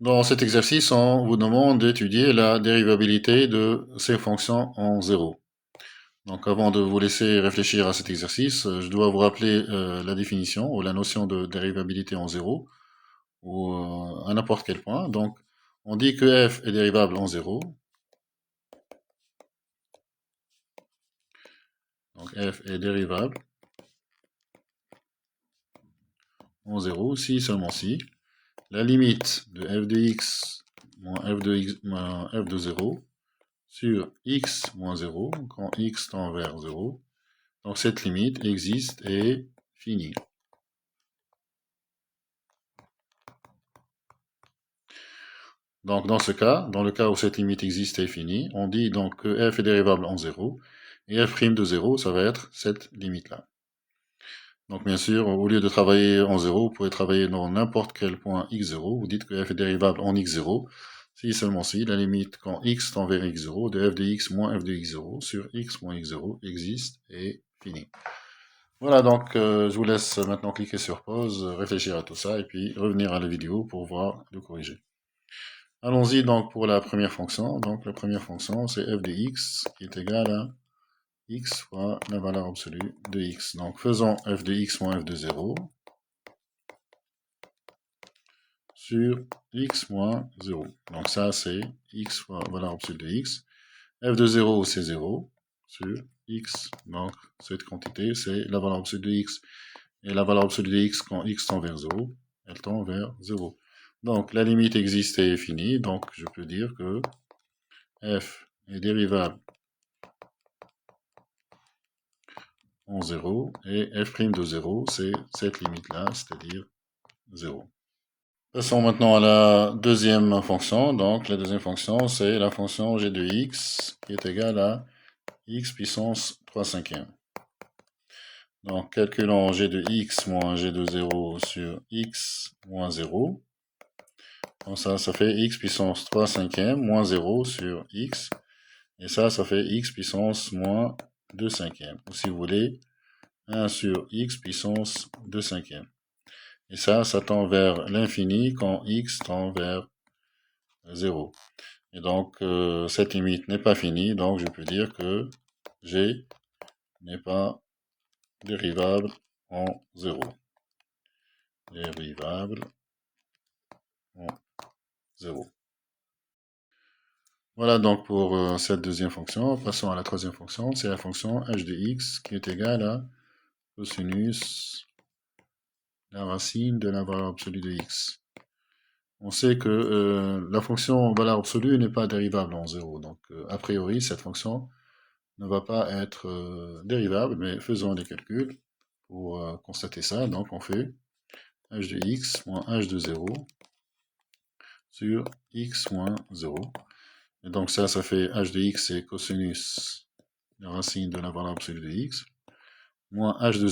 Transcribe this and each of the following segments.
Dans cet exercice, on vous demande d'étudier la dérivabilité de ces fonctions en zéro. Donc avant de vous laisser réfléchir à cet exercice, je dois vous rappeler la définition ou la notion de dérivabilité en zéro, ou à n'importe quel point. Donc on dit que f est dérivable en zéro. Donc f est dérivable en zéro si seulement si la limite de f de x moins f de 0 sur x moins 0, quand x tend vers 0, donc cette limite existe et est finie. Donc dans ce cas, dans le cas où cette limite existe et est finie, on dit donc que f est dérivable en 0, et f' de 0, ça va être cette limite-là. Donc bien sûr, au lieu de travailler en 0, vous pouvez travailler dans n'importe quel point x0, vous dites que f est dérivable en x0, si seulement si la limite quand x tend vers x0 de f de x moins f de x0 sur x moins x0 existe et est finie. Voilà, donc je vous laisse maintenant cliquer sur pause, réfléchir à tout ça, et puis revenir à la vidéo pour voir le corriger. Allons-y donc pour la première fonction. Donc la première fonction, c'est f de x qui est égal à x fois la valeur absolue de x. Donc faisons f de x moins f de 0 sur x moins 0. Donc ça, c'est x fois valeur absolue de x. f de 0, c'est 0 sur x. Donc cette quantité, c'est la valeur absolue de x. Et la valeur absolue de x, quand x tend vers 0, elle tend vers 0. Donc la limite existe et est finie. Donc je peux dire que f est dérivable en 0 et f' de 0, c'est cette limite-là, c'est-à-dire 0. Passons maintenant à la deuxième fonction. Donc la deuxième fonction, c'est la fonction g de x qui est égale à x puissance 3 cinquièmes. Donc calculons g de x moins g de 0 sur x moins 0. Donc ça fait x puissance 3 cinquièmes moins 0 sur x. Et ça fait x puissance moins 2 cinquièmes. Ou si vous voulez, 1 sur x puissance 2 cinquièmes. Et ça tend vers l'infini quand x tend vers 0. Et donc, cette limite n'est pas finie, donc je peux dire que g n'est pas dérivable en 0. Dérivable en 0. Voilà donc pour cette deuxième fonction. Passons à la troisième fonction, c'est la fonction h de x qui est égale à cosinus la racine de la valeur absolue de x. On sait que la fonction valeur absolue n'est pas dérivable en 0. Donc, a priori, cette fonction ne va pas être dérivable, mais faisons des calculs pour constater ça. Donc, on fait h de x moins h de 0 sur x moins 0. Et donc, ça fait h de x, c'est cosinus la racine de la valeur absolue de x, moins h de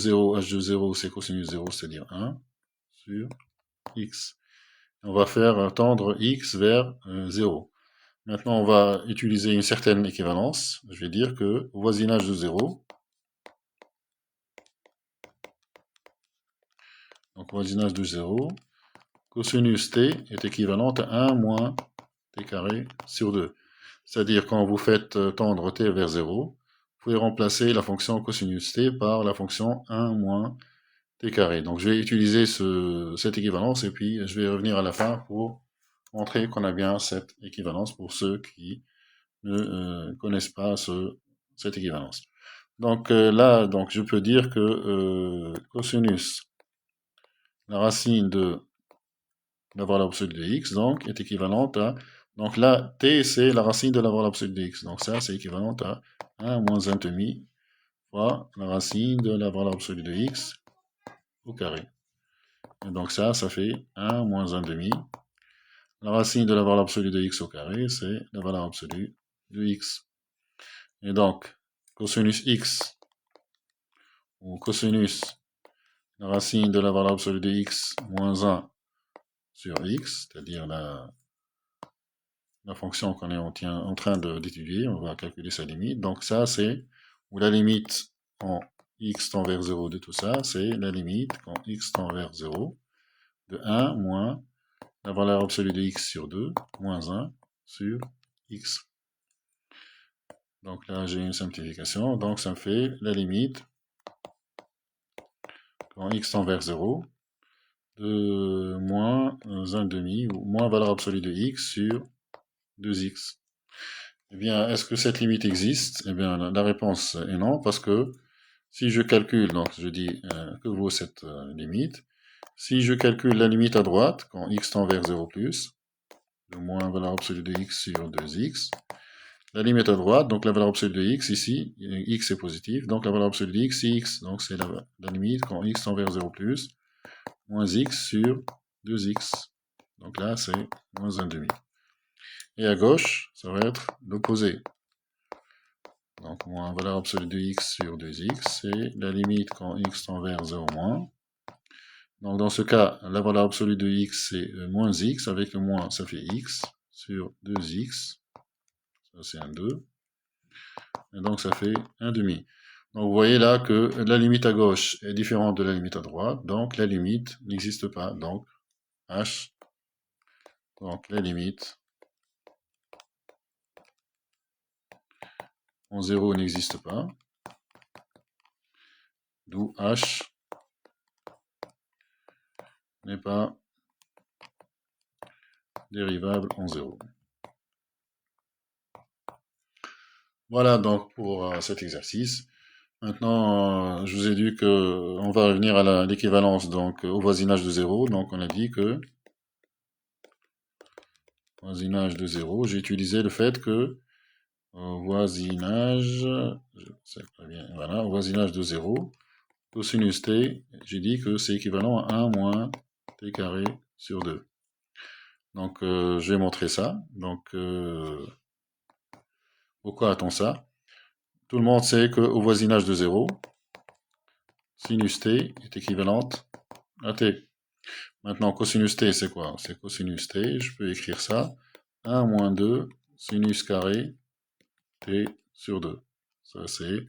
0, c'est cosinus 0, c'est-à-dire 1, sur x. On va faire tendre x vers 0. Maintenant, on va utiliser une certaine équivalence. Je vais dire que au voisinage de 0, donc au voisinage de 0, cosinus t est équivalente à 1 moins t carré sur 2. C'est-à-dire quand vous faites tendre t vers 0, vous pouvez remplacer la fonction cosinus t par la fonction 1 moins t carré. Donc je vais utiliser cette équivalence et puis je vais revenir à la fin pour montrer qu'on a bien cette équivalence pour ceux qui ne connaissent pas cette équivalence. Donc là, donc, je peux dire que cosinus la racine de la valeur absolue de x donc, est équivalente à... Donc là, t, c'est la racine de la valeur absolue de x. Donc ça, c'est équivalent à 1 moins 1 demi fois la racine de la valeur absolue de x au carré. Et donc ça fait 1 moins 1 demi. La racine de la valeur absolue de x au carré, c'est la valeur absolue de x. Et donc, cosinus x, ou cosinus la racine de la valeur absolue de x moins 1 sur x, c'est-à-dire la fonction qu'on est en train d'étudier, on va calculer sa limite. Donc ça, c'est, ou la limite quand x tend vers 0 de tout ça, c'est la limite quand x tend vers 0 de 1 moins la valeur absolue de x sur 2, moins 1 sur x. Donc là, j'ai une simplification. Donc ça me fait la limite, quand x tend vers 0, de moins 1,5 ou moins valeur absolue de x sur 2x. Eh bien, est-ce que cette limite existe? Eh bien, la réponse est non, parce que si je calcule, donc je dis que vaut cette limite. Si je calcule la limite à droite, quand x tend vers 0 plus, de moins valeur absolue de x sur 2x, la limite à droite, donc la valeur absolue de x ici, x est positif, donc la valeur absolue de x c'est x, donc c'est la limite quand x tend vers 0 plus, moins x sur 2x. Donc là, c'est moins 1,5. Et à gauche, ça va être l'opposé. Donc moins valeur absolue de x sur 2x, c'est la limite quand x tend vers 0 moins. Donc dans ce cas, la valeur absolue de x, c'est moins x, avec le moins, ça fait x, sur 2x, ça c'est un 2, et donc ça fait 1,5. Donc vous voyez là que la limite à gauche est différente de la limite à droite, donc la limite n'existe pas, donc h, donc la limite en 0 n'existe pas, d'où h n'est pas dérivable en 0. Voilà donc pour cet exercice. Maintenant, je vous ai dit que on va revenir à l'équivalence, donc au voisinage de 0. Donc on a dit que voisinage de 0, j'ai utilisé le fait que voisinage, voilà, voisinage de 0, cosinus t, j'ai dit que c'est équivalent à 1 moins t carré sur 2. Donc je vais montrer ça. Donc pourquoi a-t-on ça? Tout le monde sait qu'au voisinage de 0, sinus t est équivalente à t. Maintenant, cosinus t, c'est quoi? C'est cosinus t, je peux écrire ça, 1 moins 2 sinus carré t sur 2. Ça, c'est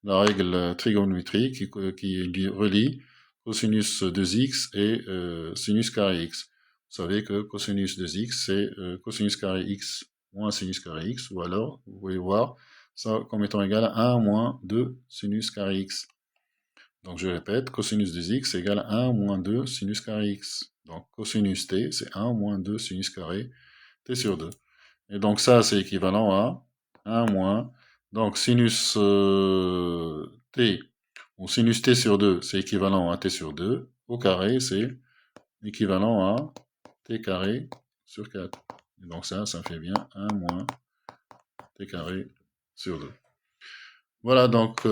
la règle trigonométrique qui relie cosinus 2x et sinus carré x. Vous savez que cosinus 2x, c'est cosinus carré x moins sinus carré x, ou alors, vous pouvez voir ça comme étant égal à 1 moins 2 sinus carré x. Donc je répète, cosinus de x égale 1 moins 2 sinus carré x. Donc cosinus t, c'est 1 moins 2 sinus carré t sur 2. Et donc ça, c'est équivalent à 1 moins. Donc sinus t, ou sinus t sur 2, c'est équivalent à t sur 2. Au carré, c'est équivalent à t carré sur 4. Et donc ça fait bien 1 moins t carré sur 2. Voilà donc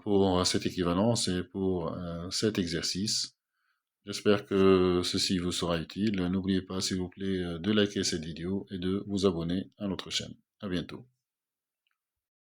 pour cette équivalence et pour cet exercice. J'espère que ceci vous sera utile. N'oubliez pas, s'il vous plaît, de liker cette vidéo et de vous abonner à notre chaîne. À bientôt.